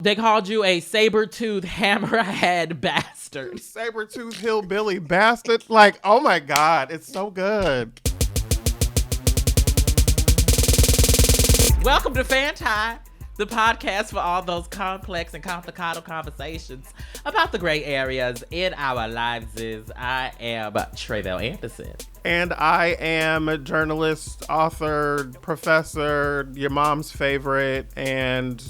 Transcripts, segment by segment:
They called you a saber-toothed hammerhead bastard. Saber-toothed hillbilly bastard. Like, oh my God, it's so good. Welcome to FANTI, the podcast for all those complex and complicado conversations about the gray areas in our lives. I am Tre'vell Anderson. And I am a journalist, author, professor, your mom's favorite, and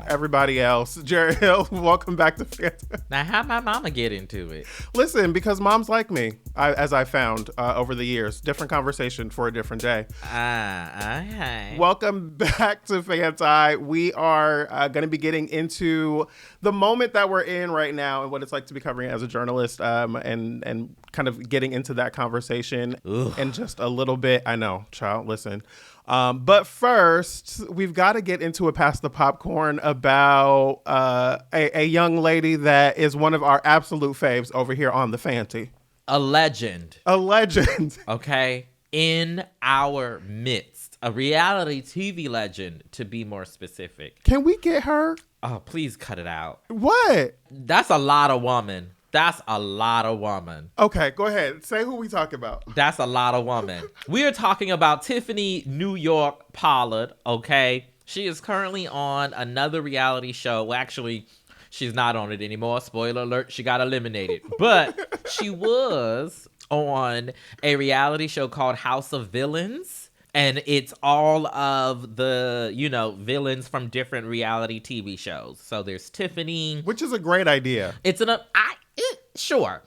everybody else. Jarrett Hill, welcome back to FANTI. Now, how'd my mama get into it? Listen, because moms like me, as I found over the years. Different conversation for a different day. Okay. Welcome back to FANTI. We are going to be getting into the moment that we're in right now and what it's like to be covering it as a journalist, and kind of getting into that conversation in just a little bit. I know, child, listen. But first, we've got to get into a Pass the Popcorn about a young lady that is one of our absolute faves over here on the FANTI. A legend. A legend. Okay. In our midst. A reality TV legend, to be more specific. Can we get her? Oh, please cut it out. What? That's a lot of woman. That's a lot of woman. Okay, go ahead. Say who we talking about. That's a lot of woman. We are talking about Tiffany York Pollard, okay? She is currently on another reality show. Well, actually, she's not on it anymore. Spoiler alert, she got eliminated. But she was on a reality show called House of Villains. And it's all of the, villains from different reality TV shows. So there's Tiffany. Which is a great idea. Sure.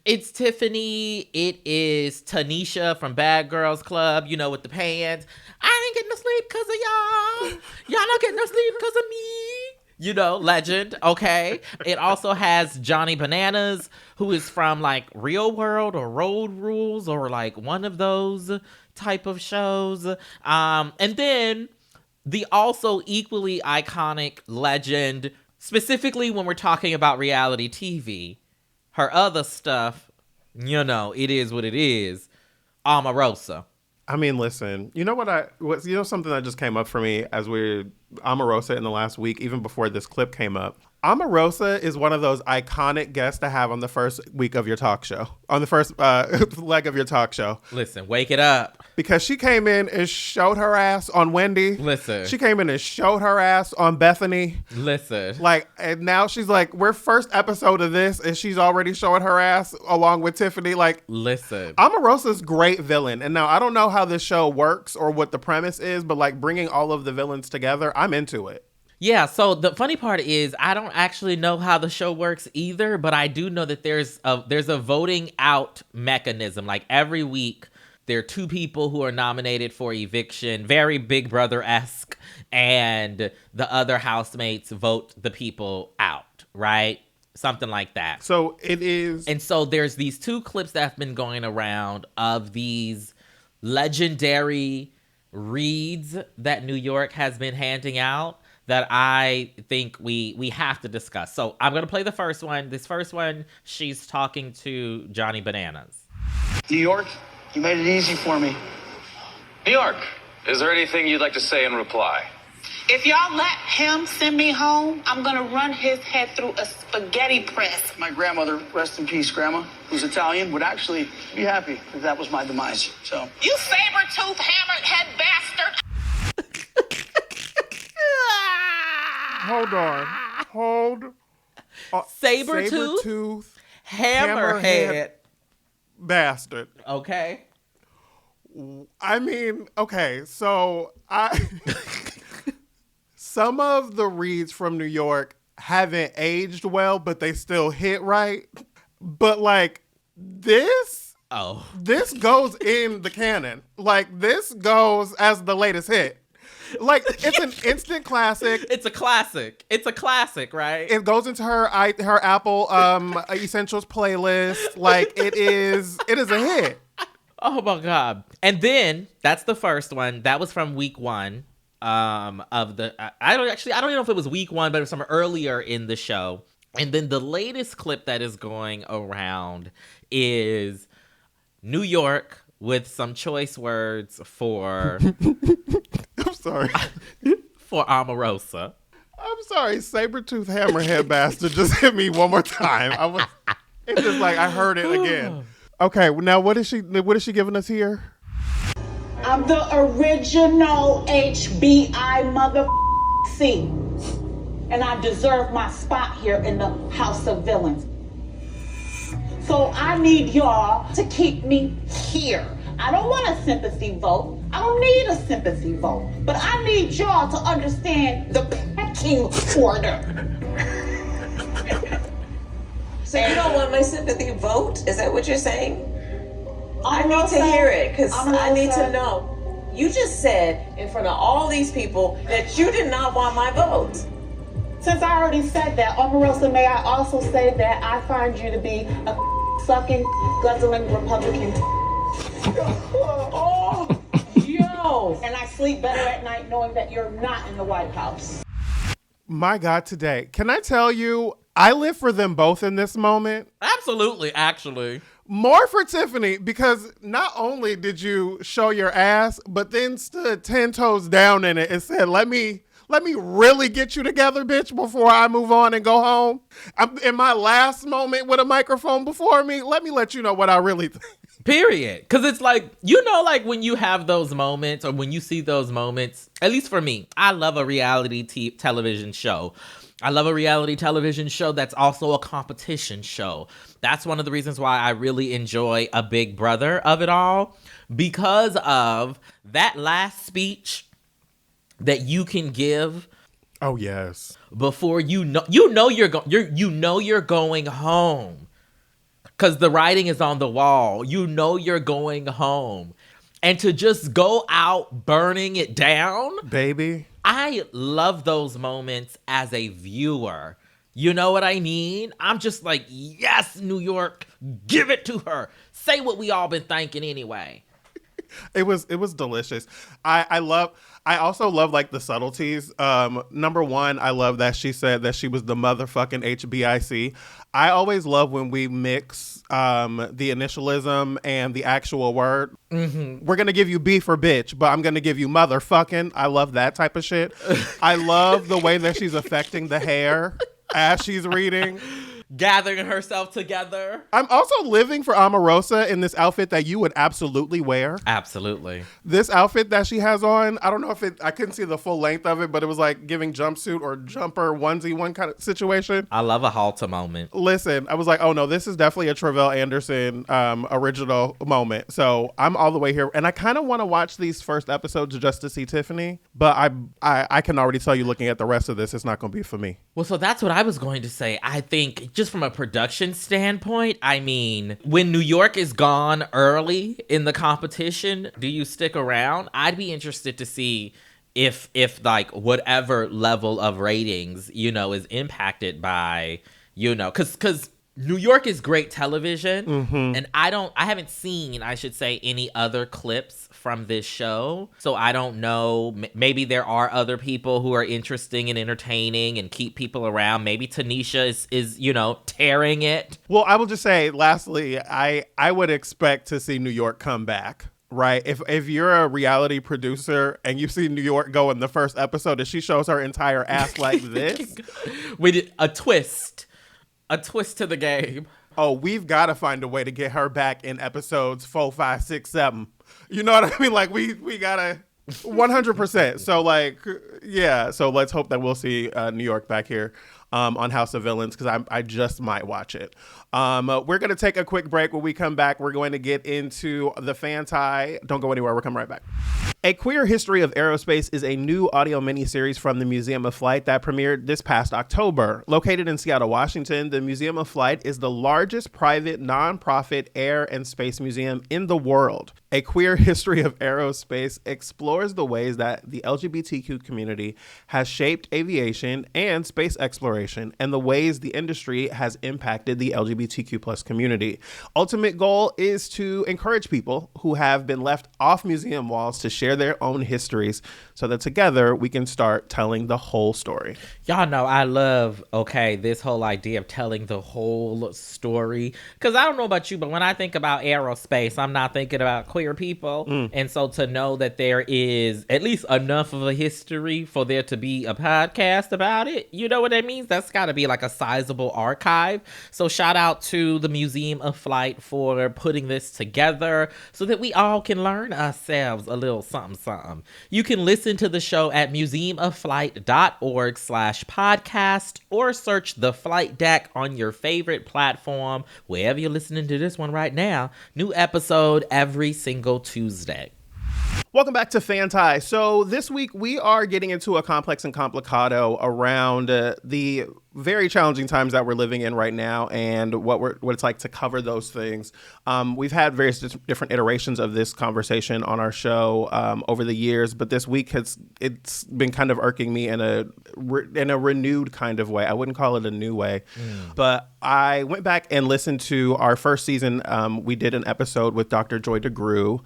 It's Tiffany. It is Tanisha from Bad Girls Club, with the pants. I ain't getting no sleep because of y'all. Y'all not getting no sleep because of me. Legend. Okay. It also has Johnny Bananas, who is from like Real World or Road Rules or like one of those type of shows. And then the also equally iconic legend, specifically when we're talking about reality TV, her other stuff, it is what it is. Omarosa. I mean, listen, something that just came up for me as we're Omarosa in the last week, even before this clip came up. Omarosa is one of those iconic guests to have on the first week of your talk show, on the first leg of your talk show. Listen, wake it up. Because she came in and showed her ass on Wendy. Listen. She came in and showed her ass on Bethany. Listen. And now she's like, we're first episode of this, and she's already showing her ass along with Tiffany. Listen. Omarosa's great villain. And now I don't know how this show works or what the premise is, but bringing all of the villains together, I'm into it. Yeah, so the funny part is I don't actually know how the show works either, but I do know that there's a voting out mechanism. Like every week, there are two people who are nominated for eviction, very Big Brother-esque, and the other housemates vote the people out, right? Something like that. So it is. And so there's these two clips that have been going around of these legendary reads that New York has been handing out that I think we have to discuss. So I'm going to play the first one. This first one, she's talking to Johnny Bananas. New York, you made it easy for me. New York, is there anything you'd like to say in reply? If y'all let him send me home, I'm going to run his head through a spaghetti press. My grandmother, rest in peace, Grandma, who's Italian, would actually be happy if that was my demise. So, you saber-toothed hammerhead bastard! Hold on. Saber-tooth hammerhead bastard. Okay. I mean, okay, so some of the reads from New York haven't aged well, but they still hit right. But this goes in the canon. This goes as the latest hit. It's an instant classic. It's a classic, right? It goes into her Apple Essentials playlist. It is a hit. Oh my God. And then that's the first one. That was from week one of the I don't even know if it was week one, but it was from earlier in the show. And then the latest clip that is going around is New York with some choice words for I'm sorry. for Omarosa. I'm sorry, Sabretooth Hammerhead bastard just hit me one more time. It's just like I heard it again. Okay, now what is she giving us here? I'm the original HBI mother C. And I deserve my spot here in the House of Villains. So I need y'all to keep me here. I don't want a sympathy vote. I don't need a sympathy vote. But I need y'all to understand the pecking order. So you don't want my sympathy vote? Is that what you're saying? I need to hear it, because I need to know. You just said in front of all these people that you did not want my vote. Since I already said that, Omarosa, may I also say that I find you to be a sucking, guzzling Republican. Oh, yo! And I sleep better at night knowing that you're not in the White House. My God, today. Can I tell you, I live for them both in this moment. Absolutely, actually. More for Tiffany, because not only did you show your ass, but then stood 10 toes down in it and said, let me really get you together, bitch, before I move on and go home. I'm in my last moment with a microphone before me. Let me let you know what I really think. Period. Because it's like, you know, like when you have those moments or when you see those moments, at least for me, I love a reality television show. I love a reality television show that's also a competition show. That's one of the reasons why I really enjoy a Big Brother of it all, because of that last speech that you can give. Oh yes. Before you're going home, because the writing is on the wall. You know you're going home, and to just go out burning it down, baby. I love those moments as a viewer. You know what I mean? I'm just like, yes, New York, give it to her. Say what we all been thinking anyway. It was delicious. I also love like the subtleties. Number one, I love that she said that she was the motherfucking HBIC. I always love when we mix the initialism and the actual word. Mm-hmm. We're gonna give you B for bitch, but I'm gonna give you motherfucking. I love that type of shit. I love the way that she's affecting the hair as she's reading. Gathering herself together. I'm also living for Omarosa in this outfit that you would absolutely wear. Absolutely. This outfit that she has on, I don't know if I couldn't see the full length of it, but it was like giving jumpsuit or jumper onesie one kind of situation. I love a halter moment. Listen, I was like, oh no, this is definitely a Tre'vell Anderson original moment. So I'm all the way here. And I kind of want to watch these first episodes just to see Tiffany, but I can already tell you looking at the rest of this, it's not going to be for me. Well, so that's what I was going to say. I think just from a production standpoint, I mean, when New York is gone early in the competition, do you stick around? I'd be interested to see if like whatever level of ratings, you know, is impacted by, you know, because New York is great television, mm-hmm. and I haven't seen, I should say, any other clips from this show, so I don't know. Maybe there are other people who are interesting and entertaining and keep people around. Maybe Tanisha is you know, tearing it. Well, I will just say, lastly, I would expect to see New York come back. Right. If you're a reality producer and you see New York go in the first episode and she shows her entire ass like this, with a twist to the game. Oh, we've got to find a way to get her back in episodes 4, 5, 6, 7. You know what I mean? Like we gotta 100%. So like, yeah. So let's hope that we'll see New York back here on House of Villains, because I just might watch it. We're going to take a quick break. When we come back, we're going to get into the FANTI. Don't go anywhere. We're coming right back. A Queer History of Aerospace is a new audio miniseries from the Museum of Flight that premiered this past October. Located in Seattle, Washington, the Museum of Flight is the largest private nonprofit air and space museum in the world. A Queer History of Aerospace explores the ways that the LGBTQ community has shaped aviation and space exploration, and the ways the industry has impacted the LGBTQ plus community. Ultimate goal is to encourage people who have been left off museum walls to share share their own histories so that together we can start telling the whole story. Y'all know I love, this whole idea of telling the whole story. Because I don't know about you, but when I think about aerospace, I'm not thinking about queer people. And so to know that there is at least enough of a history for there to be a podcast about it, you know what that means? That's got to be like a sizable archive. So shout out to the Museum of Flight for putting this together so that we all can learn ourselves a little something, something. You can listen to the show at museumofflight.org/podcast or search The Flight Deck on your favorite platform, wherever you're listening to this one right now. New episode every single Tuesday. Welcome back to FANTI. So this week we are getting into a complex and complicado around the very challenging times that we're living in right now and what it's like to cover those things. We've had various different iterations of this conversation on our show over the years, but this week it's been kind of irking me in a renewed kind of way. I wouldn't call it a new way, but I went back and listened to our first season. We did an episode with Dr. Joy DeGruy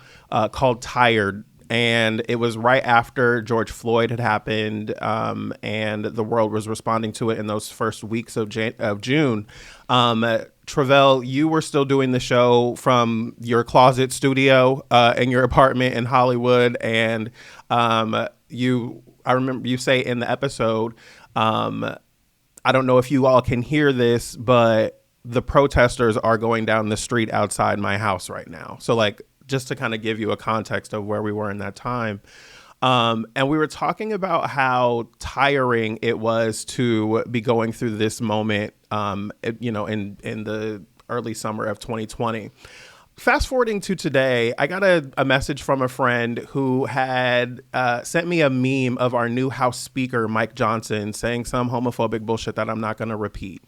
called Tired. And it was right after George Floyd had happened, and the world was responding to it in those first weeks of June. Tre'vell, you were still doing the show from your closet studio in your apartment in Hollywood, and I remember you say in the episode, I don't know if you all can hear this, but the protesters are going down the street outside my house right now. So like, just to kind of give you a context of where we were in that time. And we were talking about how tiring it was to be going through this moment, in the early summer of 2020. Fast forwarding to today, I got a message from a friend who had sent me a meme of our new House Speaker, Mike Johnson, saying some homophobic bullshit that I'm not going to repeat.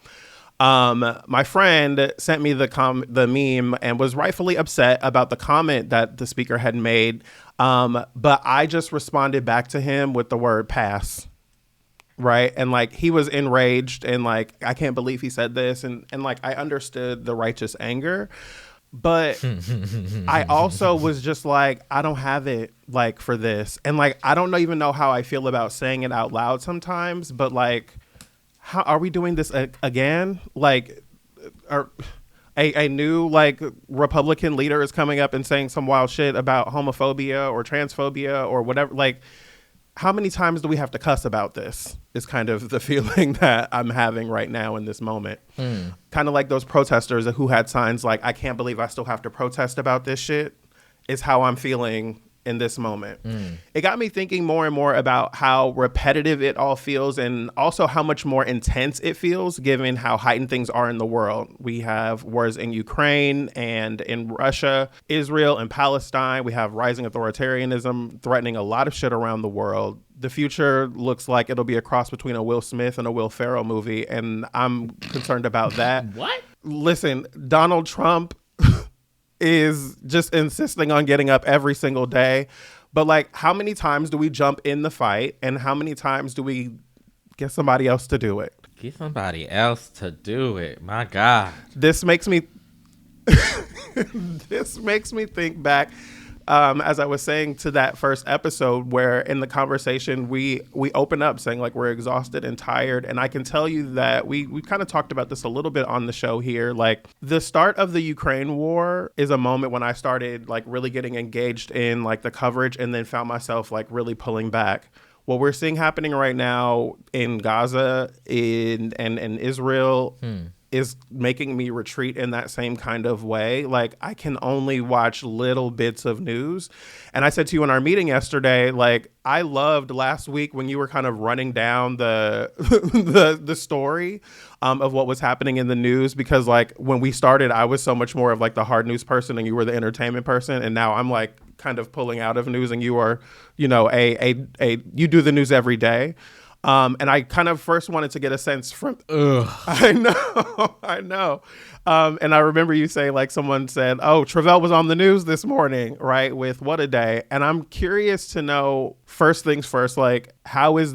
My friend sent me the meme and was rightfully upset about the comment that the speaker had made. But I just responded back to him with the word pass. Right. And like, he was enraged and like, I can't believe he said this. And like, I understood the righteous anger, but I also was just like, I don't have it like for this. And like, I don't even know how I feel about saying it out loud sometimes, but like, how are we doing this again? Like, a new like Republican leader is coming up and saying some wild shit about homophobia or transphobia or whatever. Like, how many times do we have to cuss about this? Is kind of the feeling that I'm having right now in this moment. Kind of like those protesters who had signs like, I can't believe I still have to protest about this shit, is how I'm feeling in this moment. It got me thinking more and more about how repetitive it all feels and also how much more intense it feels given how heightened things are in the world. We have wars in Ukraine and in Russia, Israel and Palestine. We have rising authoritarianism threatening a lot of shit around the world. The future looks like it'll be a cross between a Will Smith and a Will Ferrell movie, and I'm concerned about that. What? Listen, Donald Trump is just insisting on getting up every single day. But like, how many times do we jump in the fight and how many times do we get somebody else to do it? Get somebody else to do it. My God. This makes me think back, as I was saying, to that first episode where in the conversation we open up saying like we're exhausted and tired. And I can tell you that we kind of talked about this a little bit on the show here. Like, the start of the Ukraine war is a moment when I started like really getting engaged in like the coverage and then found myself like really pulling back. What we're seeing happening right now in Gaza and Israel is making me retreat in that same kind of way. Like, I can only watch little bits of news. And I said to you in our meeting yesterday, like, I loved last week when you were kind of running down the the story of what was happening in the news, because like when we started, I was so much more of like the hard news person and you were the entertainment person. And now I'm like kind of pulling out of news and you are, you know, you do the news every day. And I kind of first wanted to get a sense from, I know. And I remember you saying, like, someone said, oh, Tre'vell was on the news this morning, right, with What a Day. And I'm curious to know, first things first, like, how is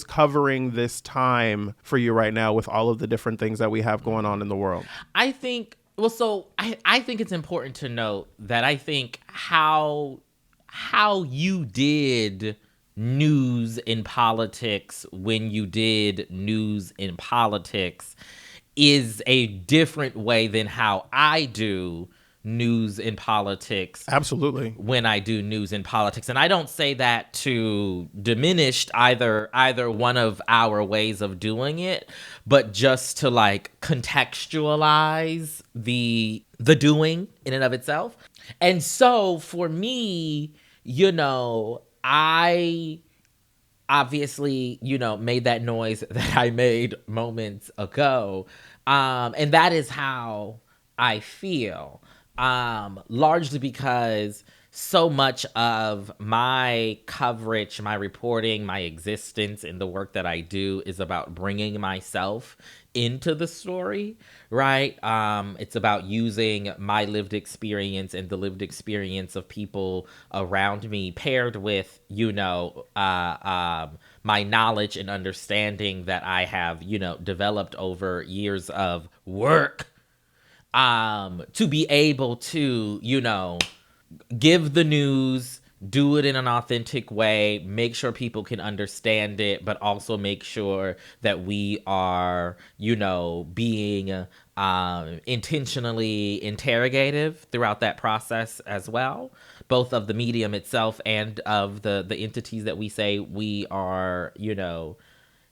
covering this time for you right now with all of the different things that we have going on in the world? I think, well, so I think it's important to note that I think how how you did news in politics when you did news in politics is a different way than how I do news in politics. Absolutely. When I do news in politics. And I don't say that to diminish either one of our ways of doing it, but just to like contextualize the doing in and of itself. And so for me, you know, I obviously, you know, made that noise that I made moments ago. And that is how I feel. Largely because so much of my coverage, my reporting, my existence in the work that I do is about bringing myself into the story, right? It's about using my lived experience and the lived experience of people around me paired with, you know, my knowledge and understanding that I have, you know, developed over years of work, to be able to, you know, give the news, do it in an authentic way, make sure people can understand it, but also make sure that we are, you know, being intentionally interrogative throughout that process as well, both of the medium itself and of the entities that we say we are, you know,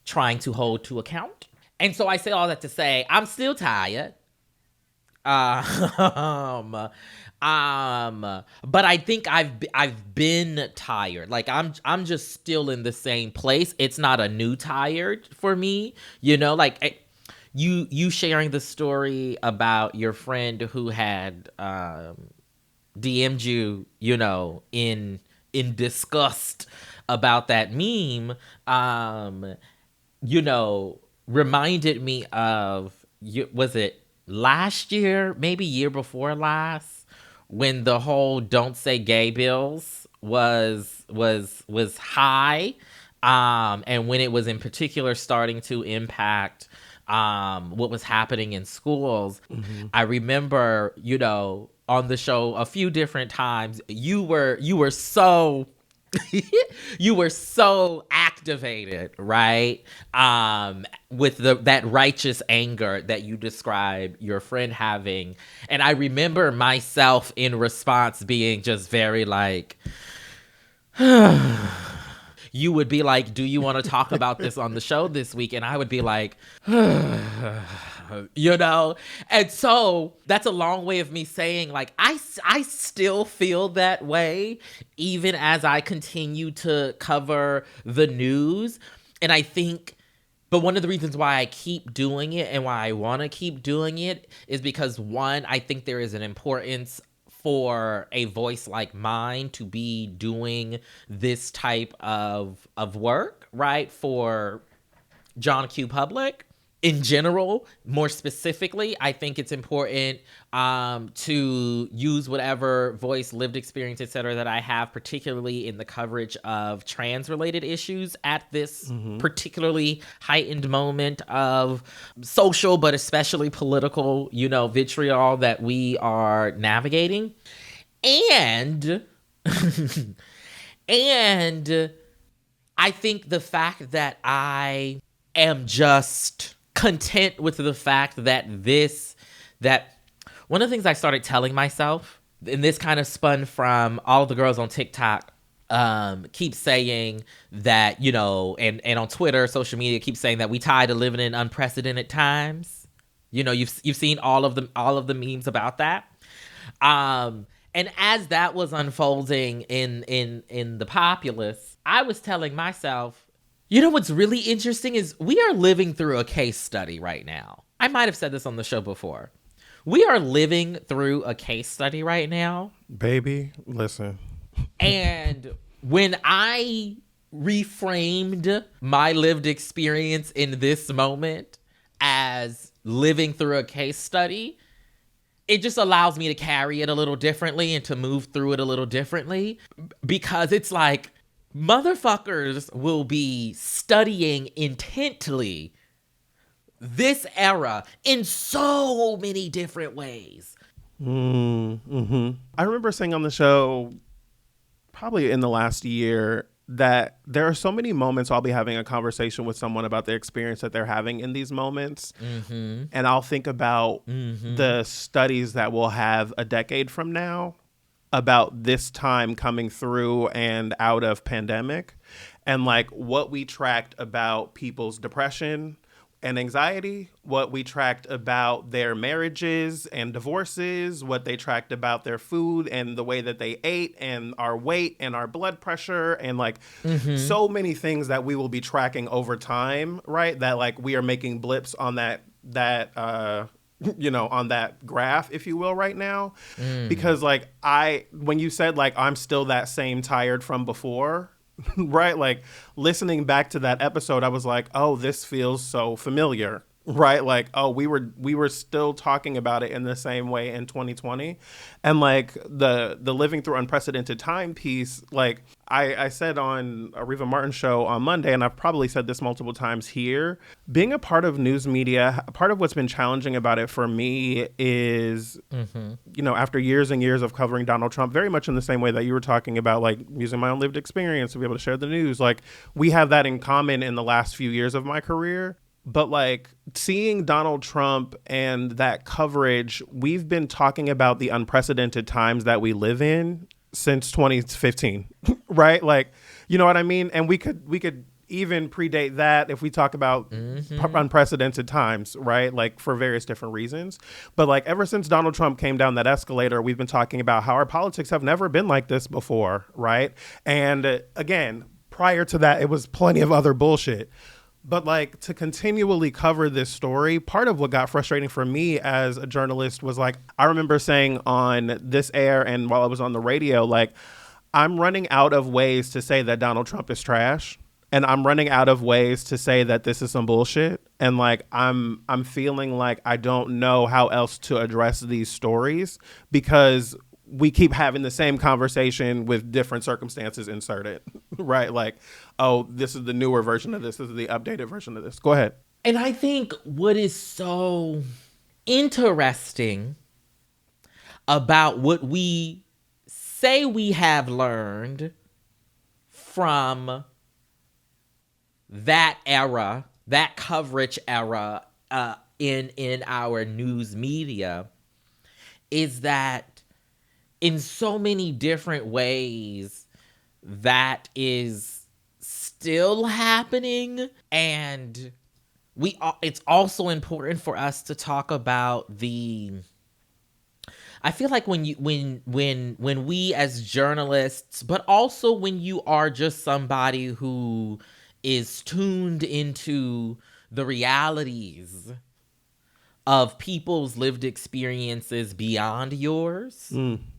trying to hold to account. And so I say all that to say, I'm still tired. But I think I've been tired. Like I'm just still in the same place. It's not a new tired for me, you know. Like you sharing the story about your friend who had DM'd you, you know, in disgust about that meme, you know, reminded me of was it last year, maybe year before last, when the whole "don't say gay" bills was high, and when it was in particular starting to impact what was happening in schools. I remember, you know, on the show a few different times, you were so you were so activated, right? With that righteous anger that you describe your friend having. And I remember myself in response being just very like, you would be like, do you want to talk about this on the show this week? And I would be like, you know? And so that's a long way of me saying, like, I still feel that way, even as I continue to cover the news. And I think, but one of the reasons why I keep doing it and why I want to keep doing it is because, one, I think there is an importance for a voice like mine to be doing this type of work, right? For John Q. Public in general, more specifically, I think it's important to use whatever voice, lived experience, etc. that I have, particularly in the coverage of trans-related issues at this particularly heightened moment of social, but especially political, you know, vitriol that we are navigating. And and I think the fact that I am just content with the fact that one of the things I started telling myself, and this kind of spun from all of the girls on TikTok keep saying that, you know, and on Twitter, social media keep saying that we tired of living in unprecedented times. You know, you've seen all of the memes about that. And as that was unfolding in the populace, I was telling myself, you know what's really interesting is we are living through a case study right now. I might have said this on the show before. We are living through a case study right now. Baby, listen. And when I reframed my lived experience in this moment as living through a case study, it just allows me to carry it a little differently and to move through it a little differently, because it's like, motherfuckers will be studying intently this era in so many different ways. I remember saying on the show probably in the last year that there are so many moments I'll be having a conversation with someone about the experience that they're having in these moments. Mm-hmm. And I'll think about the studies that we'll have a decade from now about this time coming through and out of pandemic, and like what we tracked about people's depression and anxiety, what we tracked about their marriages and divorces, what they tracked about their food and the way that they ate, and our weight and our blood pressure, and like so many things that we will be tracking over time, right? That like we are making blips on that on that graph, if you will, right now. Because like when you said like I'm still that same tired from before, right? Like listening back to that episode, I was like, oh, this feels so familiar, right? Like, oh, we were still talking about it in the same way in 2020. And like the living through unprecedented time piece, like I said on a Reva Martin show on Monday, and I've probably said this multiple times here, being a part of news media, part of what's been challenging about it for me is, after years and years of covering Donald Trump, very much in the same way that you were talking about, like using my own lived experience to be able to share the news, like we have that in common in the last few years of my career. But like seeing Donald Trump and that coverage, we've been talking about the unprecedented times that we live in since 2015, right? Like, you know what I mean? And we could even predate that if we talk about unprecedented times, right? Like for various different reasons. But like ever since Donald Trump came down that escalator, we've been talking about how our politics have never been like this before, right? And again, prior to that, it was plenty of other bullshit. But like to continually cover this story, part of what got frustrating for me as a journalist was like, I remember saying on this air and while I was on the radio, like, I'm running out of ways to say that Donald Trump is trash. And I'm running out of ways to say that this is some bullshit. And like, I'm feeling like I don't know how else to address these stories because we keep having the same conversation with different circumstances inserted, right? Like, oh, this is the newer version of this. This is the updated version of this. Go ahead. And I think what is so interesting about what we say we have learned from that era, that coverage era in our news media, is that in so many different ways that is still happening. And it's also important for us to talk about I feel like when we as journalists, but also when you are just somebody who is tuned into the realities of people's lived experiences beyond yours,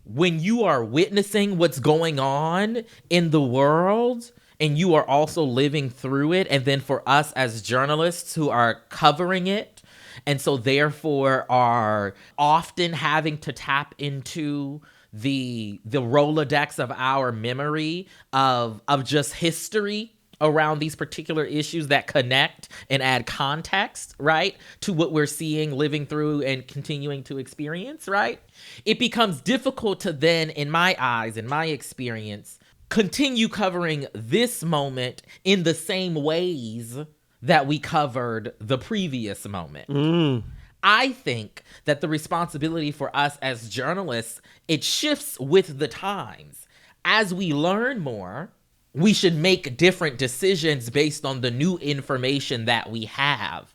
when you are witnessing what's going on in the world and you are also living through it, and then for us as journalists who are covering it, and so therefore are often having to tap into the Rolodex of our memory of just history around these particular issues that connect and add context, right, to what we're seeing, living through, and continuing to experience, right? It becomes difficult to then, in my eyes, in my experience, continue covering this moment in the same ways that we covered the previous moment. I think that the responsibility for us as journalists, it shifts with the times. As we learn more, we should make different decisions based on the new information that we have.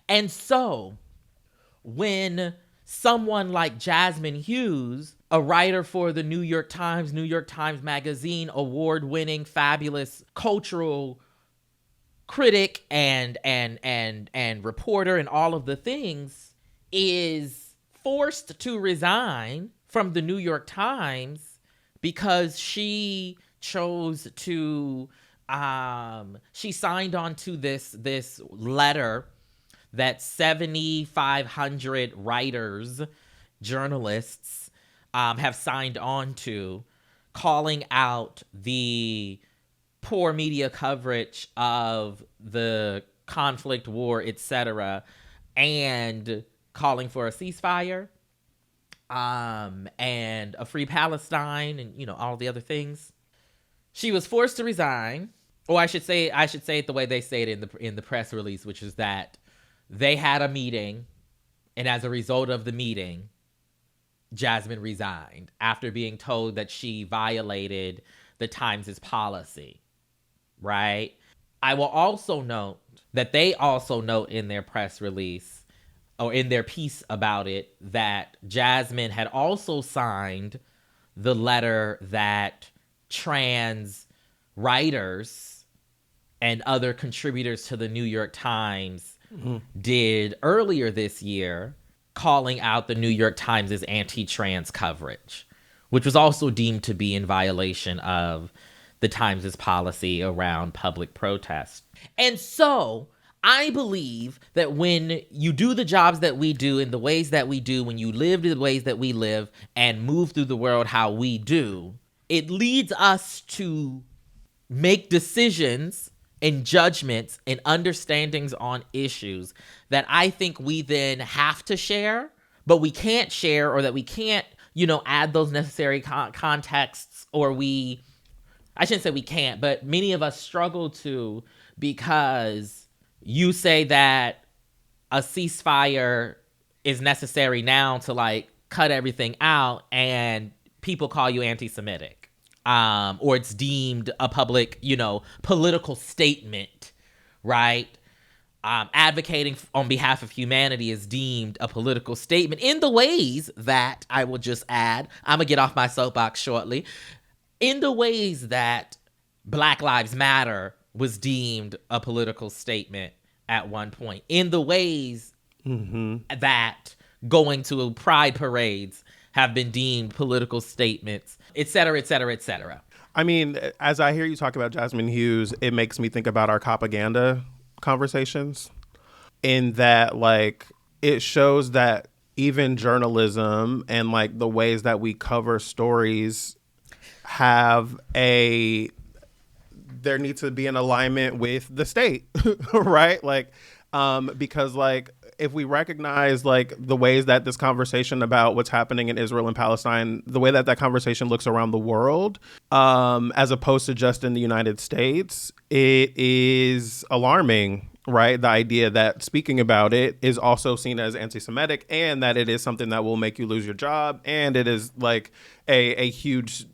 And so, when someone like Jasmine Hughes, a writer for the New York Times Magazine, award-winning, fabulous cultural critic and reporter and all of the things, is forced to resign from the New York Times because she chose to she signed on to this letter that 7,500 writers, journalists have signed on to, calling out the poor media coverage of the conflict, war, etc., and calling for a ceasefire and a free Palestine and all the other things. She was forced to resign, or I should say it the way they say it in the press release, which is that they had a meeting, and as a result of the meeting, Jasmine resigned after being told that she violated the Times' policy, right? I will also note that they also note in their press release or in their piece about it that Jasmine had also signed the letter that trans writers and other contributors to the New York Times did earlier this year, calling out the New York Times' anti-trans coverage, which was also deemed to be in violation of the Times' policy around public protest. And so I believe that when you do the jobs that we do in the ways that we do, when you live the ways that we live and move through the world how we do, it leads us to make decisions and judgments and understandings on issues that I think we then have to share, but we can't share, or that we can't, add those necessary contexts, or I shouldn't say we can't, but many of us struggle to, because you say that a ceasefire is necessary now to cut everything out, and people call you anti-Semitic. Or it's deemed a public, political statement, right? Advocating on behalf of humanity is deemed a political statement in the ways that, I will just add, I'm going to get off my soapbox shortly, in the ways that Black Lives Matter was deemed a political statement at one point, in the ways that going to pride parades have been deemed political statements, et cetera, et cetera, et cetera. I mean, as I hear you talk about Jasmine Hughes, it makes me think about our propaganda conversations, in that it shows that even journalism and the ways that we cover stories there needs to be an alignment with the state, right? Because if we recognize the ways that this conversation about what's happening in Israel and Palestine, the way that conversation looks around the world, as opposed to just in the United States, it is alarming, right? The idea that speaking about it is also seen as anti-Semitic, and that it is something that will make you lose your job, and it is a huge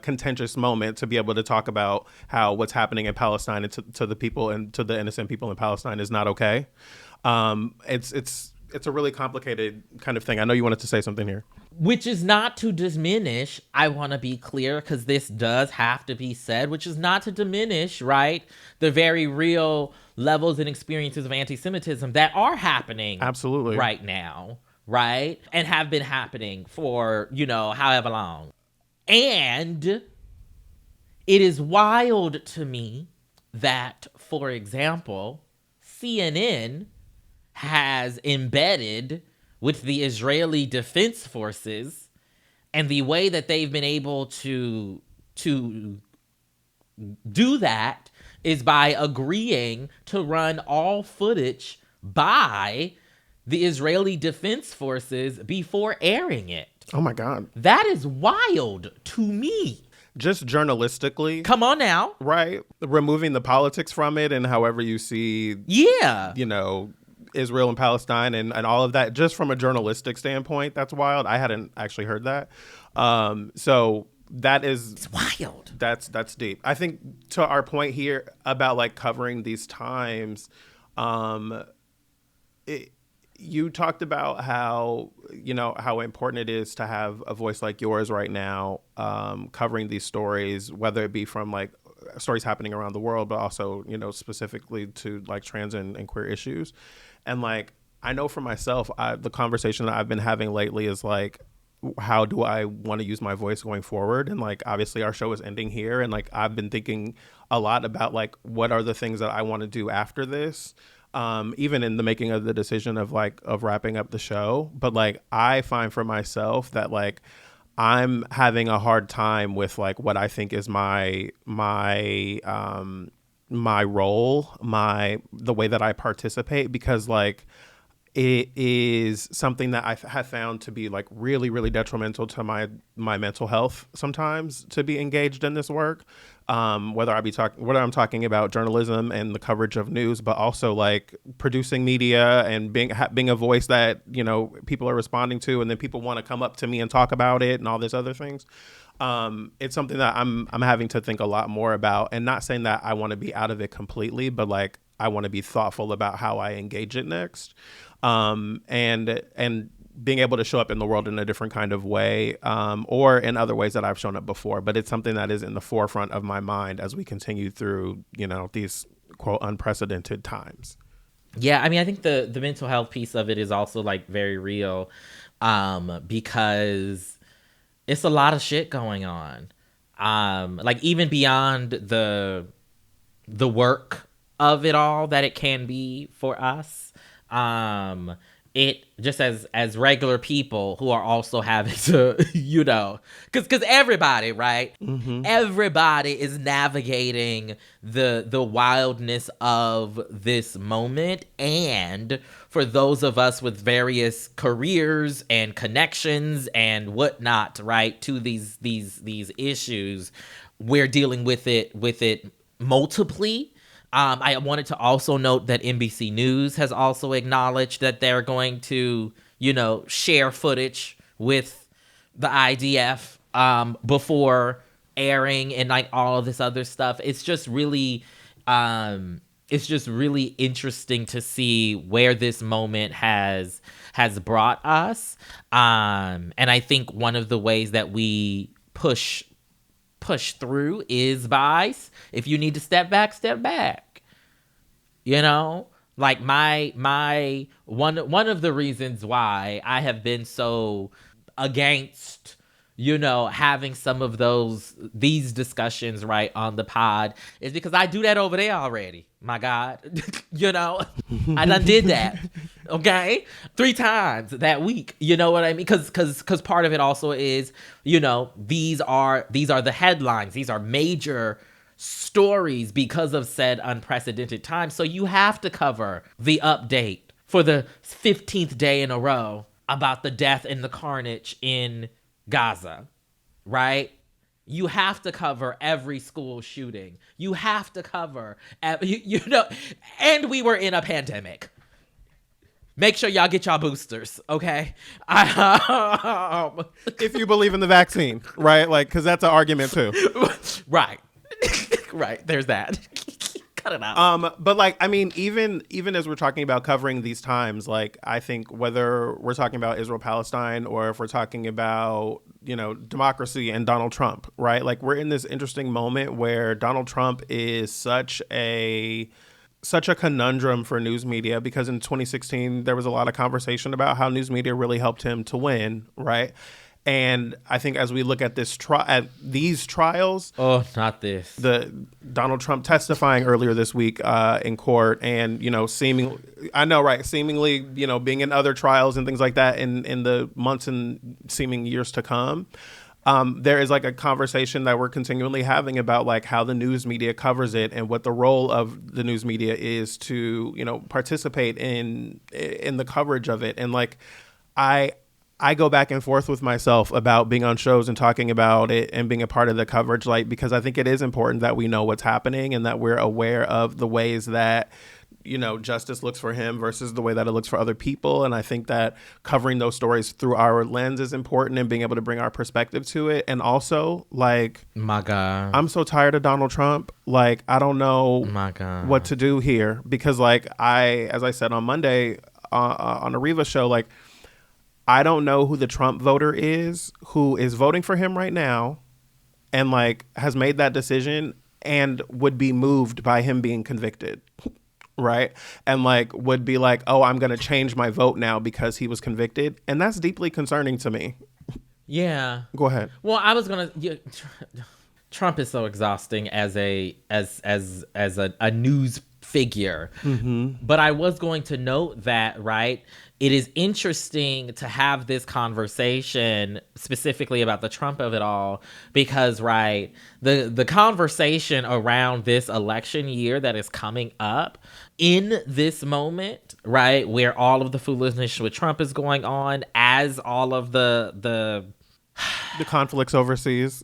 contentious moment to be able to talk about how what's happening in Palestine and to the people and to the innocent people in Palestine is not okay. It's a really complicated kind of thing. I know you wanted to say something here. Which is not to diminish, I want to be clear, because this does have to be said, which is not to diminish, right, the very real levels and experiences of anti-Semitism that are happening absolutely right now, right, and have been happening for, however long. And it is wild to me that, for example, CNN has embedded with the Israeli Defense Forces, and the way that they've been able to do that is by agreeing to run all footage by the Israeli Defense Forces before airing it. Oh my God. That is wild to me. Just journalistically. Come on now. Right. Removing the politics from it, and however you see, Israel and Palestine and all of that, just from a journalistic standpoint, that's wild. I hadn't actually heard that. So that is, it's wild. That's deep. I think to our point here about covering these times, you talked about how important it is to have a voice like yours right now, covering these stories, whether it be from stories happening around the world, but also, specifically to trans and queer issues. And I know for myself, the conversation that I've been having lately is how do I want to use my voice going forward? And obviously our show is ending here. And I've been thinking a lot about what are the things that I want to do after this? Even in the making of the decision of wrapping up the show. But I find for myself that I'm having a hard time with what I think is my role, the way that I participate, because it is something that I have found to be like really, really detrimental to my mental health sometimes to be engaged in this work. Whether I'm talking about journalism and the coverage of news, but also like producing media and being a voice that, you know, people are responding to, and then people want to come up to me and talk about it and all these other things. It's something that I'm having to think a lot more about, and not saying that I want to be out of it completely, but like I want to be thoughtful about how I engage it next. And being able to show up in the world in a different kind of way, or in other ways that I've shown up before. But it's something that is in the forefront of my mind as we continue through, you know, these quote unprecedented times. Yeah, I mean, I think the mental health piece of it is also like very real, because it's a lot of shit going on. Like even beyond the work of it all that it can be for us. It just as regular people who are also having to, you know, because everybody, right? Mm-hmm. Everybody is navigating the wildness of this moment. And for those of us with various careers and connections and whatnot, right, to these issues, we're dealing with it multiply. I wanted to also note that NBC News has also acknowledged that they're going to, you know, share footage with the IDF before airing and like all of this other stuff. It's just really interesting to see where this moment has brought us. And I think one of the ways that we push through is by, if you need to step back. You know, like my one of the reasons why I have been so against, you know, having some of these discussions right on the pod is because I do that over there already. My God, you know, I done did that. Okay, 3 times that week. You know what I mean? Because part of it also is, you know, these are the headlines. These are major stories because of said unprecedented time. So you have to cover the update for the 15th day in a row about the death and the carnage in Gaza, right? You have to cover every school shooting. You have to cover, you know, and we were in a pandemic. Make sure y'all get y'all boosters, okay? If you believe in the vaccine, right? Like, because that's an argument too. Right. Right. There's that. Cut it out. But like, I mean, even as we're talking about covering these times, like, I think whether we're talking about Israel-Palestine or if we're talking about, you know, democracy and Donald Trump, right? Like, we're in this interesting moment where Donald Trump is such a conundrum for news media, because in 2016 there was a lot of conversation about how news media really helped him to win, right? And I think as we look at these trials, oh, not this, the Donald Trump testifying earlier this week in court, and, you know, seemingly, you know, being in other trials and things like that in the months and seeming years to come. There is like a conversation that we're continually having about like how the news media covers it and what the role of the news media is to, you know, participate in the coverage of it. And like, I go back and forth with myself about being on shows and talking about it and being a part of the coverage, like, because I think it is important that we know what's happening and that we're aware of the ways that, you know, justice looks for him versus the way that it looks for other people. And I think that covering those stories through our lens is important, and being able to bring our perspective to it. And also, like, my God, I'm so tired of Donald Trump. Like, I don't know what to do here, because like as I said on Monday on a Riva show, like, I don't know who the Trump voter is who is voting for him right now and like has made that decision and would be moved by him being convicted. Right. And like would be like, oh, I'm going to change my vote now because he was convicted. And that's deeply concerning to me. Yeah. Go ahead. Well, I was going to. Trump is so exhausting as a news figure. But I was going to note that, right, it is interesting to have this conversation specifically about the Trump of it all because, right, the conversation around this election year that is coming up in this moment, right, where all of the foolishness with Trump is going on, as all of the conflicts overseas,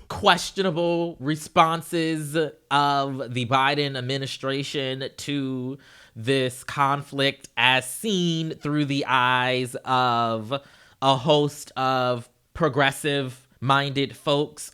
questionable responses of the Biden administration to this conflict as seen through the eyes of a host of progressive-minded folks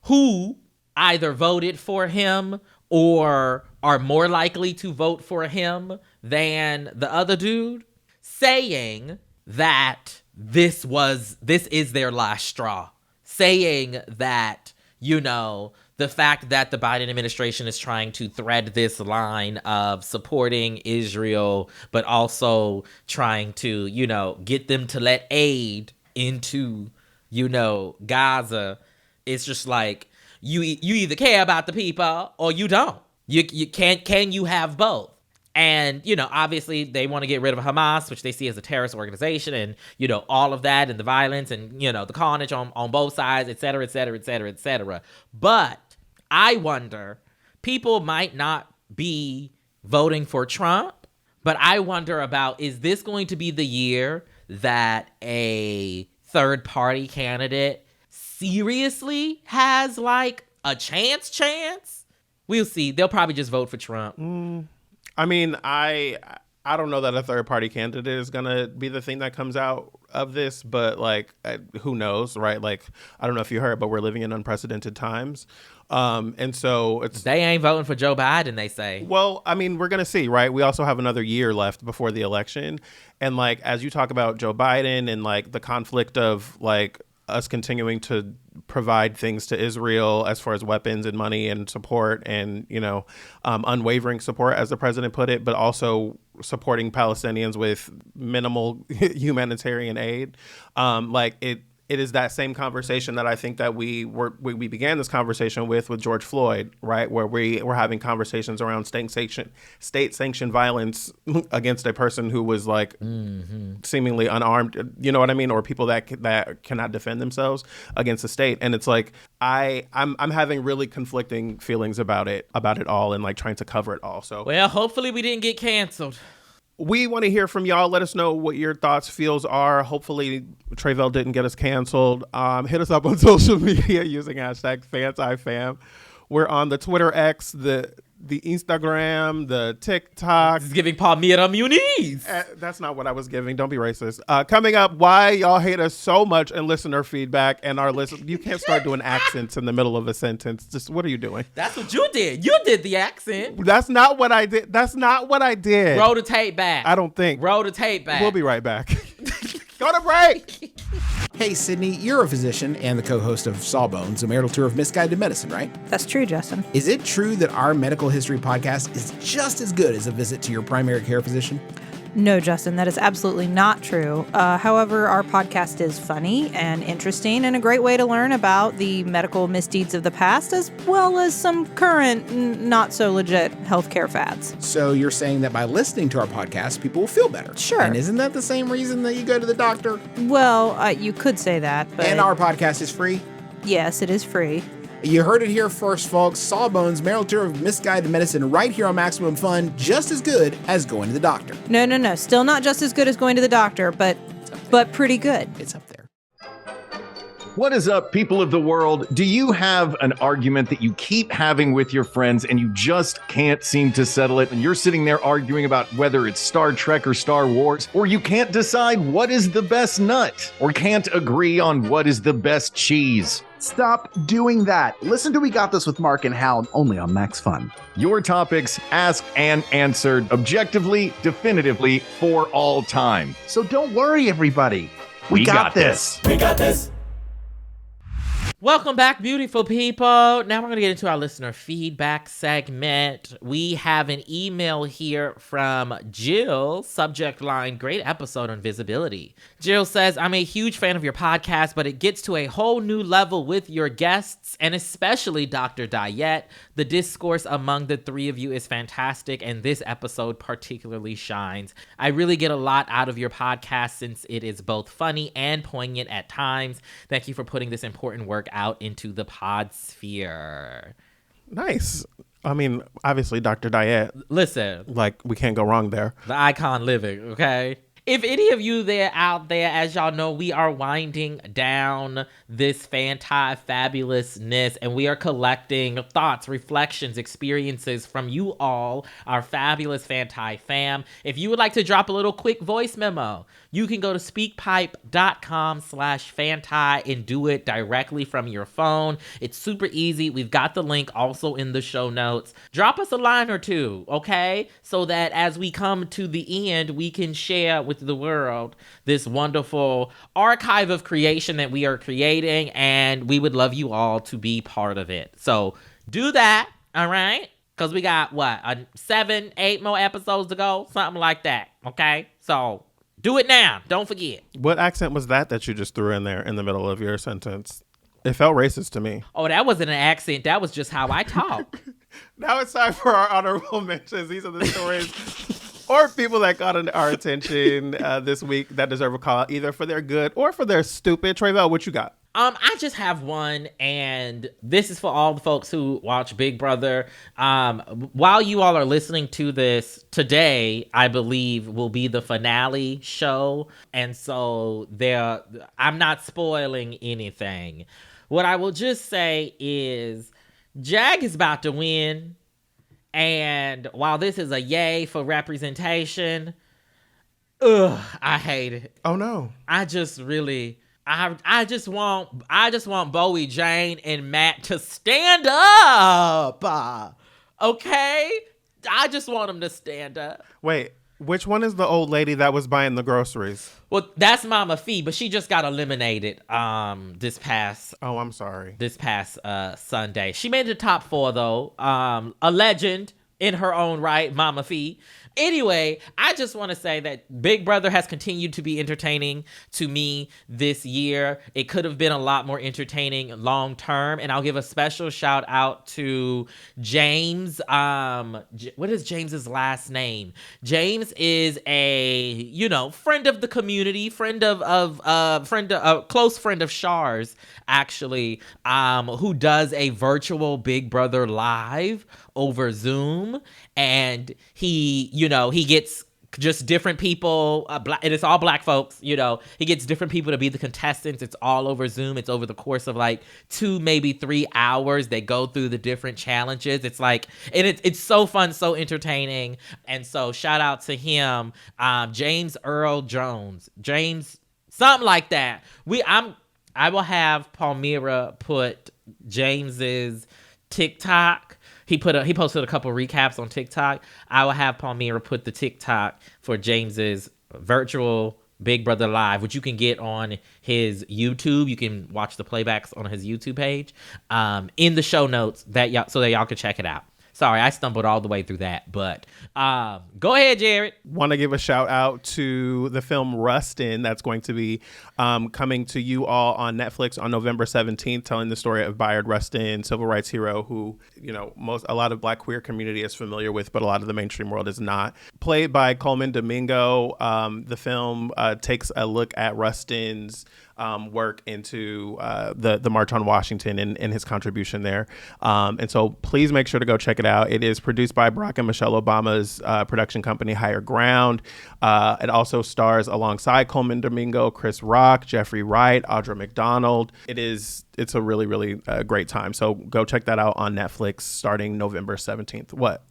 who either voted for him or are more likely to vote for him than the other dude, saying that this is their last straw. Saying that, you know, the fact that the Biden administration is trying to thread this line of supporting Israel, but also trying to, you know, get them to let aid into, you know, Gaza. It's just like, you either care about the people or you don't. You can't, can you have both? And, you know, obviously they want to get rid of Hamas, which they see as a terrorist organization, and, you know, all of that and the violence and, you know, the carnage on both sides, et cetera, et cetera, et cetera, et cetera. But I wonder, people might not be voting for Trump, but I wonder about, is this going to be the year that a third party candidate seriously has like a chance? We'll see. They'll probably just vote for Trump. I mean, I don't know that a third party candidate is going to be the thing that comes out of this, but like, who knows, right? Like, I don't know if you heard, but we're living in unprecedented times. And so they ain't voting for Joe Biden, they say. Well, I mean, we're going to see, right? We also have another year left before the election. And like, as you talk about Joe Biden and like the conflict of like us continuing to provide things to Israel as far as weapons and money and support and, you know, unwavering support, as the president put it, but also supporting Palestinians with minimal humanitarian aid. Like it is that same conversation that I think that we began this conversation with George Floyd, right? Where we were having conversations around state-sanctioned violence against a person who was like seemingly unarmed, you know what I mean? Or people that cannot defend themselves against the state. And it's like, I'm having really conflicting feelings about it all and like trying to cover it all. So, well, hopefully we didn't get canceled. We want to hear from y'all. Let us know what your thoughts, feels are. Hopefully, Tre'vell didn't get us canceled. Hit us up on social media using hashtag FANTIFAM. We're on the Twitter X, the Instagram, the TikTok. This is giving Palmyra Muniz. That's not what I was giving. Don't be racist. Coming up, why y'all hate us so much and listener feedback and our listen. You can't start doing accents in the middle of a sentence. Just what are you doing? That's what you did. You did the accent. That's not what I did. Roll the tape back. I don't think. Roll the tape back. We'll be right back. Go to break. Hey, Sydney, you're a physician and the co-host of Sawbones, a marital tour of misguided medicine, right? That's true, Justin. Is it true that our medical history podcast is just as good as a visit to your primary care physician? No, Justin, that is absolutely not true. However, our podcast is funny and interesting and a great way to learn about the medical misdeeds of the past as well as some current, not so legit healthcare fads. So you're saying that by listening to our podcast, people will feel better? Sure. And isn't that the same reason that you go to the doctor? Well, you could say that, but... And our podcast is free? Yes, it is free. You heard it here first, folks. Sawbones, marital tour of misguided medicine right here on Maximum Fun, just as good as going to the doctor. No. Still not just as good as going to the doctor, but pretty good. It's up there. What is up, people of the world? Do you have an argument that you keep having with your friends and you just can't seem to settle it? And you're sitting there arguing about whether it's Star Trek or Star Wars, or you can't decide what is the best nut, or can't agree on what is the best cheese. Stop doing that. Listen to We Got This with Mark and Hal, only on Max Fun. Your topics asked and answered objectively, definitively, for all time. So don't worry, everybody. We got this. We got this. Welcome back, beautiful people. Now we're going to get into our listener feedback segment. We have an email here from Jill. Subject line, great episode on visibility. Jill says, I'm a huge fan of your podcast, but it gets to a whole new level with your guests, and especially Dr. Diet. The discourse among the three of you is fantastic, and this episode particularly shines. I really get a lot out of your podcast since it is both funny and poignant at times. Thank you for putting this important work out into the pod sphere. Nice. I mean, obviously, Dr. Diet. Listen. Like, we can't go wrong there. The icon living, okay? If any of you out there, as y'all know, we are winding down this FANTI fabulousness, and we are collecting thoughts, reflections, experiences from you all, our fabulous FANTI fam. If you would like to drop a little quick voice memo, you can go to speakpipe.com/FANTI and do it directly from your phone. It's super easy. We've got the link also in the show notes. Drop us a line or two, okay? So that as we come to the end, we can share with the world this wonderful archive of creation that we are creating, and we would love you all to be part of it. So do that, all right? Because we got, 7, 8 more episodes to go? Something like that, okay? So do it now. Don't forget. What accent was that you just threw in there in the middle of your sentence? It felt racist to me. Oh, that wasn't an accent. That was just how I talk. Now it's time for our honorable mentions. These are the stories or people that got our attention this week that deserve a call out, either for their good or for their stupid. Tre'vell, what you got? I just have one, and this is for all the folks who watch Big Brother. While you all are listening to this today, I believe will be the finale show, and so I'm not spoiling anything. What I will just say is Jag is about to win, and while this is a yay for representation, I hate it. Oh no! I just want Bowie, Jane, and Matt to stand up. Okay? I just want them to stand up. Wait, which one is the old lady that was buying the groceries? Well, that's Mama Fee, but she just got eliminated this past Sunday. She made the top 4 though. A legend in her own right, Mama Fee. Anyway, I just want to say that Big Brother has continued to be entertaining to me this year. It could have been a lot more entertaining long term, and I'll give a special shout out to James. What is James's last name? James is a friend of the community, close friend of Shar's actually, who does a virtual Big Brother live over Zoom, and he gets just different people, and it's all black folks, he gets different people to be the contestants. It's all over Zoom. It's over the course of 2, maybe 3 hours. They go through the different challenges. It's it's so fun, so entertaining. And so shout out to him, James Earl Jones, James, something like that. I will have Palmyra put James's TikTok. He posted a couple recaps on TikTok. I will have Palmyra put the TikTok for James's virtual Big Brother Live, which you can get on his YouTube. You can watch the playbacks on his YouTube page in the show notes so that y'all can check it out. Sorry, I stumbled all the way through that, but go ahead, Jarrett. Want to give a shout out to the film Rustin that's going to be coming to you all on Netflix on November 17th, telling the story of Bayard Rustin, civil rights hero who, a lot of Black queer community is familiar with, but a lot of the mainstream world is not. Played by Coleman Domingo, the film takes a look at Rustin's work into the March on Washington and his contribution there. And so please make sure to go check it out. It is produced by Barack and Michelle Obama's production company, Higher Ground. It also stars alongside Coleman Domingo, Chris Rock, Jeffrey Wright, Audra McDonald. It's a really, really great time. So go check that out on Netflix starting November 17th. What?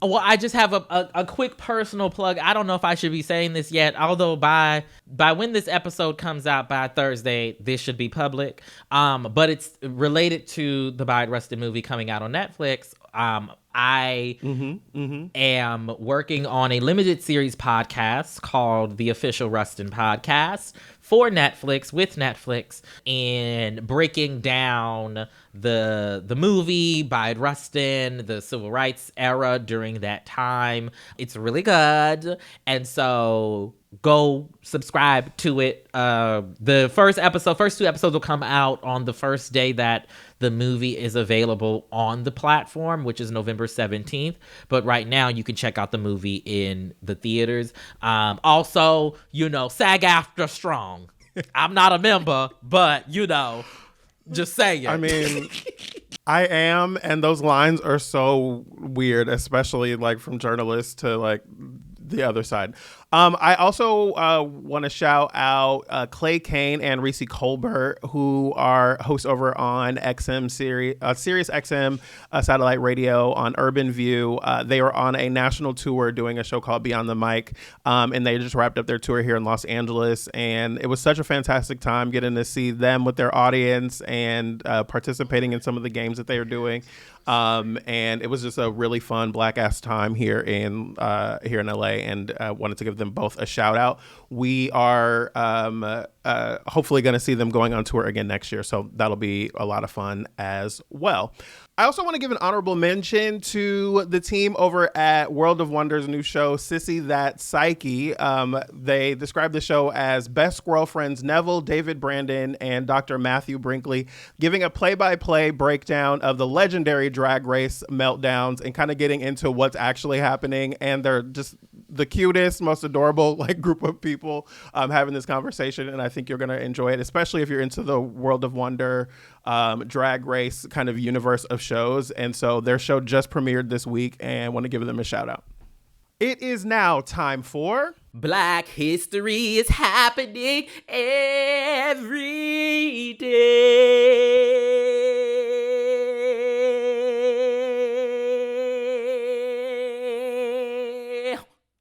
Well, I just have a quick personal plug. I don't know if I should be saying this yet, although by when this episode comes out by Thursday, this should be public. But it's related to the Bayard Rustin movie coming out on Netflix. I am working on a limited series podcast called The Official Rustin Podcast for Netflix, with Netflix, and breaking down the movie, Bayard Rustin, the civil rights era during that time. It's really good. And so go subscribe to it. The first two episodes will come out on the first day that the movie is available on the platform, which is November 17th. But right now you can check out the movie in the theaters. Also, SAG-AFTRA strong. I'm not a member, but just saying. I mean, I am, and those lines are so weird, especially like from journalists to like the other side. I also want to shout out Clay Kane and Reese Colbert, who are hosts over on XM Sirius XM satellite radio on Urban View. They were on a national tour doing a show called Beyond the Mic, and they just wrapped up their tour here in Los Angeles. And it was such a fantastic time getting to see them with their audience and participating in some of the games that they were doing. And it was just a really fun black ass time here in LA, and wanted to give them both a shout out. We are hopefully going to see them going on tour again next year, so that'll be a lot of fun as well. I also want to give an honorable mention to the team over at World of Wonder's new show, Sissy That Psyche. They describe the show as Best Squirrel Friends Neville, David Brandon, and Dr. Matthew Brinkley, giving a play-by-play breakdown of the legendary Drag Race meltdowns and kind of getting into what's actually happening. And they're just the cutest, most adorable group of people having this conversation, and I think you're going to enjoy it, especially if you're into the World of Wonder Drag Race kind of universe of shows. And so their show just premiered this week, and want to give them a shout out. It is now time for Black History is happening every day.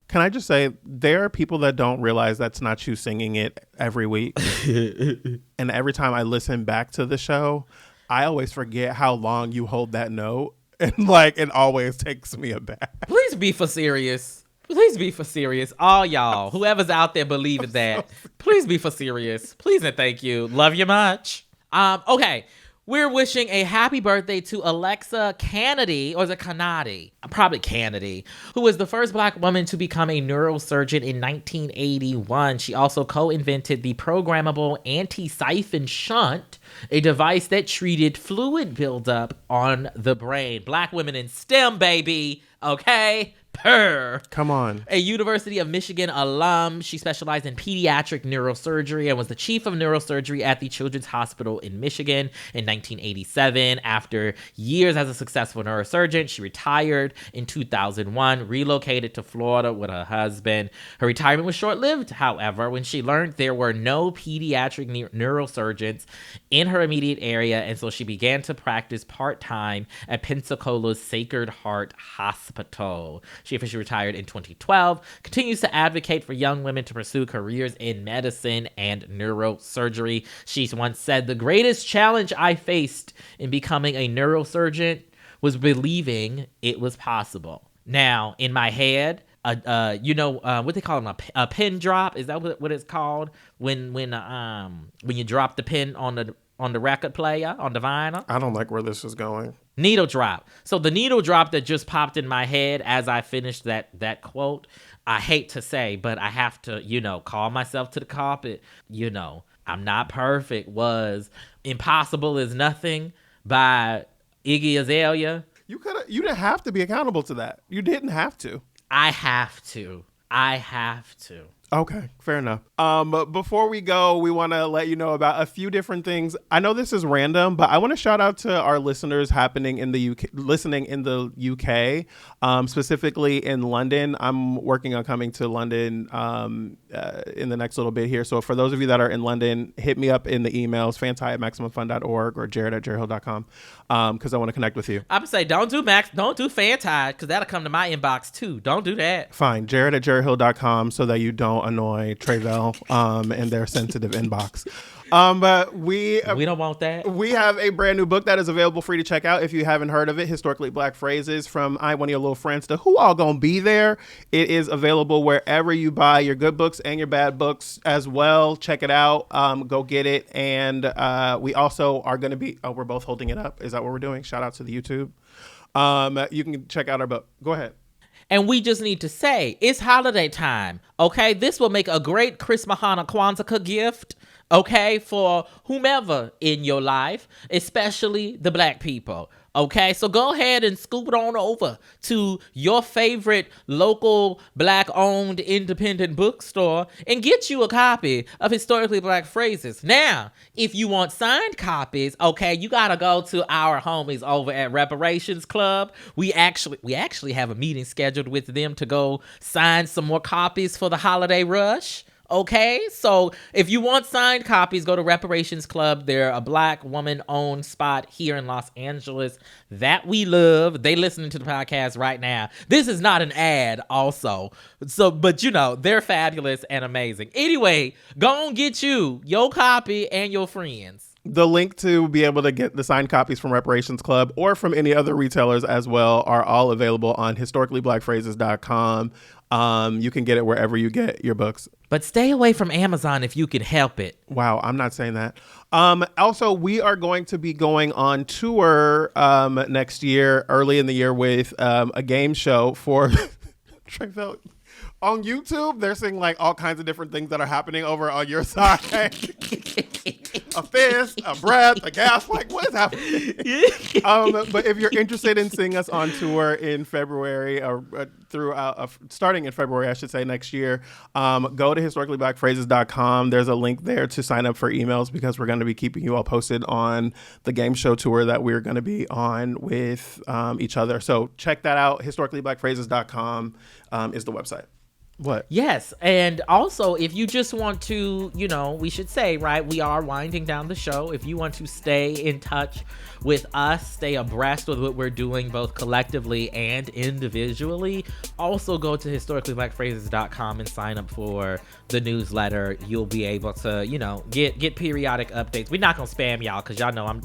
Can I just say, there are people that don't realize that's not you singing it every week. And every time I listen back to the show, I always forget how long you hold that note. And it always takes me aback. Please be for serious. Please be for serious. All y'all, whoever's out there believing that, please be for serious. Please and thank you. Love you much. Okay. We're wishing a happy birthday to Alexa Canady, or is it Canady? Probably Canady, who was the first Black woman to become a neurosurgeon in 1981. She also co-invented the programmable anti-siphon shunt, a device that treated fluid buildup on the brain. Black women in STEM, baby. Okay? Purr. Come on. A University of Michigan alum, she specialized in pediatric neurosurgery and was the chief of neurosurgery at the Children's Hospital in Michigan in 1987. After years as a successful neurosurgeon, she retired in 2001, relocated to Florida with her husband. Her retirement was short-lived, however, when she learned there were no pediatric neurosurgeons in her immediate area, and so she began to practice part-time at Pensacola's Sacred Heart Hospital. She officially retired in 2012, continues to advocate for young women to pursue careers in medicine and neurosurgery. She once said, "The greatest challenge I faced in becoming a neurosurgeon was believing it was possible." Now, in my head, what they call them, a pin drop? Is that what it's called? When you drop the pin on the record player, on the vinyl? I don't like where this is going. Needle drop. So the needle drop that just popped in my head as I finished that quote, I hate to say, but I have to, call myself to the carpet. I'm not perfect was Impossible Is Nothing by Iggy Azalea. You didn't have to be accountable to that. You didn't have to. I have to. Okay, fair enough. But before we go, we want to let you know about a few different things. I know this is random, but I want to shout out to our listeners listening in the UK, specifically in London. I'm working on coming to London in the next little bit here. So for those of you that are in London, hit me up in the emails, fanti@maximumfun.org or jarrett@jarrett.com, because I want to connect with you. I'm gonna say don't do Fanti, because that'll come to my inbox too. Don't do that. Fine, jarrett@jarretthill.com so that you don't annoy Tre'vell in their sensitive inbox. But we don't want that. We have a brand new book that is available for you to check out if you haven't heard of it. Historically Black Phrases, from I, one of your little friends to who all gonna be there. It is available wherever you buy your good books and your bad books as well. Check it out. Go get it. And we also are going to be, we're both holding it up. Is that what we're doing? Shout out to the YouTube. You can check out our book. Go ahead. And we just need to say, it's holiday time, okay? This will make a great Christmas, Hanukkah, Kwanzaa gift, okay, for whomever in your life, especially the Black people, okay? So go ahead and scoop it on over to your favorite local Black-owned independent bookstore and get you a copy of Historically Black Phrases. Now, if you want signed copies, okay, you gotta go to our homies over at Reparations Club. We actually have a meeting scheduled with them to go sign some more copies for the holiday rush. Okay, so if you want signed copies, go to Reparations Club. They're a Black woman-owned spot here in Los Angeles that we love. They listening to the podcast right now. This is not an ad also. But they're fabulous and amazing. Anyway, go and get you your copy and your friends. The link to be able to get the signed copies from Reparations Club or from any other retailers as well are all available on historicallyblackphrases.com. You can get it wherever you get your books. But stay away from Amazon if you can help it. Wow, I'm not saying that. Also, we are going to be going on tour next year, early in the year, with a game show for Tre'vell. On YouTube, they're seeing like all kinds of different things that are happening over on your side. A fist, a breath, a gasp. Like, what is happening? But if you're interested in seeing us on tour in February, or starting in February, I should say, next year, go to historicallyblackphrases.com. There's a link there to sign up for emails, because we're going to be keeping you all posted on the game show tour that we're going to be on with each other. So check that out. historicallyblackphrases.com is the website. What? Yes. And also, if you just want to, we should say, right, we are winding down the show. If you want to stay in touch with us, stay abreast with what we're doing both collectively and individually, also go to historicallyblackphrases.com and sign up for the newsletter. You'll be able to, get periodic updates. We're not going to spam y'all, because y'all know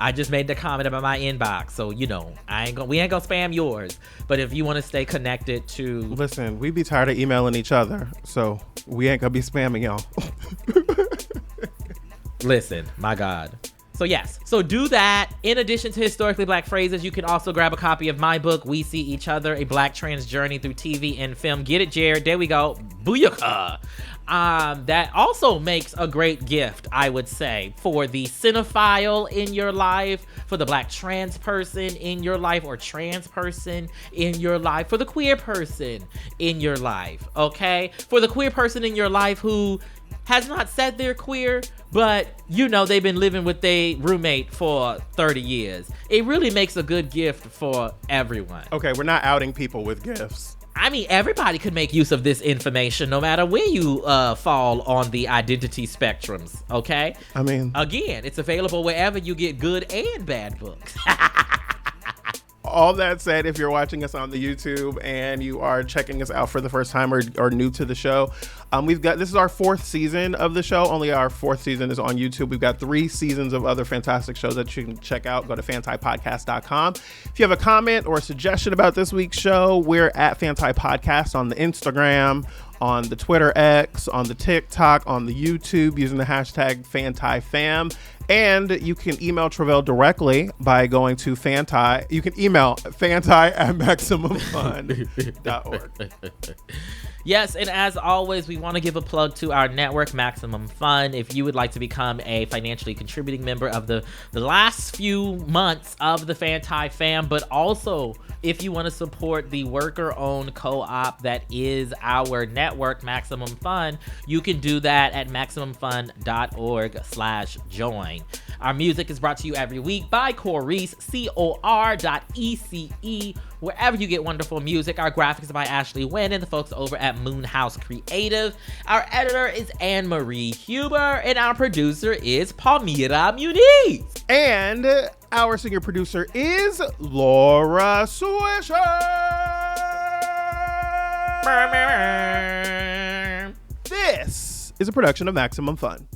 I just made the comment about my inbox, so we ain't gonna spam yours. But if you want to stay connected to, listen, we be tired of emailing each other, so we ain't gonna be spamming y'all. Listen, my God. So yes, so do that. In addition to Historically Black Phrases, you can also grab a copy of my book, We See Each Other, A Black Trans Journey Through TV and Film. Get it, Jared. There we go. Booyaka. That also makes a great gift, I would say, for the cinephile in your life, for the Black trans person in your life, or trans person in your life, for the queer person in your life, okay? For the queer person in your life who has not said they're queer, but they've been living with their roommate for 30 years. It really makes a good gift for everyone. Okay, we're not outing people with gifts. I mean, everybody could make use of this information, no matter where you fall on the identity spectrums, okay? I mean, again, it's available wherever you get good and bad books. All that said, if you're watching us on the YouTube and you are checking us out for the first time or new to the show, this is our 4th season of the show. Only our 4th season is on YouTube. We've got 3 seasons of other fantastic shows that you can check out. Go to fantipodcast.com. If you have a comment or a suggestion about this week's show, we're at Fanti Podcast on the Instagram, on the Twitter X, on the TikTok, on the YouTube, using the hashtag FantiFam. And you can email Tre'vell directly by going to Fanti. You can email fanti@maximumfun.org. Yes, and as always, we want to give a plug to our network, Maximum Fun. If you would like to become a financially contributing member of the last few months of the FANTI fam, but also if you want to support the worker-owned co-op that is our network, Maximum Fun, you can do that at MaximumFun.org/join. Our music is brought to you every week by Corece, COR.ECE, wherever you get wonderful music. Our graphics are by Ashley Wynn and the folks over at Moonhouse Creative. Our editor is Anne-Marie Huber, and our producer is Palmira Muniz. And our senior producer is Laura Swisher. This is a production of Maximum Fun.